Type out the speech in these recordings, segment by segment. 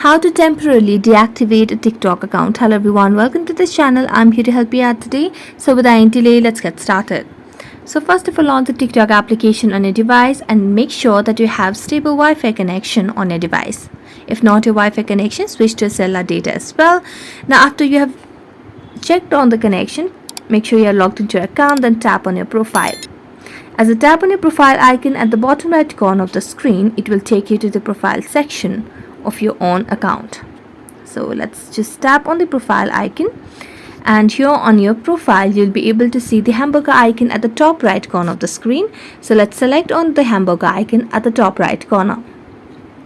How to temporarily deactivate a TikTok account. Hello everyone, welcome to this channel. I'm here to help you out today. So without any delay, let's get started. So first of all, launch the TikTok application on your device and make sure that you have stable Wi-Fi connection on your device. If not your Wi-Fi connection, switch to cellular data as well. Now after you have checked on the connection, make sure you are logged into your account, then tap on your profile. As you tap on your profile icon at the bottom right corner of the screen, it will take you to the profile section of your own account. So let's just tap on the profile icon, and here on your profile you'll be able to see the hamburger icon at the top right corner of the screen. So let's select on the hamburger icon at the top right corner.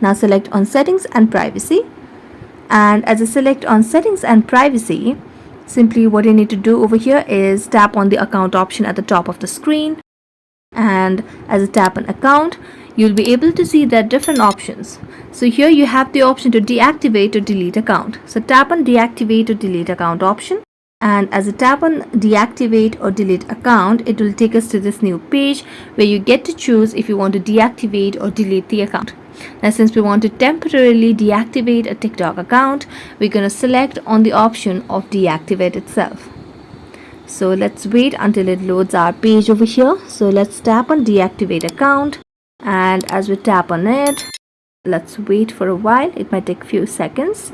Now select on settings and privacy, and as I select on settings and privacy, simply what you need to do over here is tap on the account option at the top of the screen, and as I tap on account, you'll be able to see there are different options. So here you have the option to deactivate or delete account. So tap on deactivate or delete account option, and as I tap on deactivate or delete account, it will take us to this new page where you get to choose if you want to deactivate or delete the account. Now since we want to temporarily deactivate a TikTok account, we're going to select on the option of deactivate itself. So let's wait until it loads our page over here. So let's tap on deactivate account, and as we tap on it, let's wait for a while. It might take a few seconds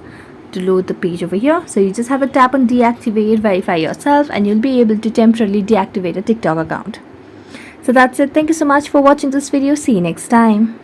to load the page over here. So you just have to tap on deactivate, verify yourself, and you'll be able to temporarily deactivate a TikTok account. So that's it. Thank you so much for watching this video. See you next time.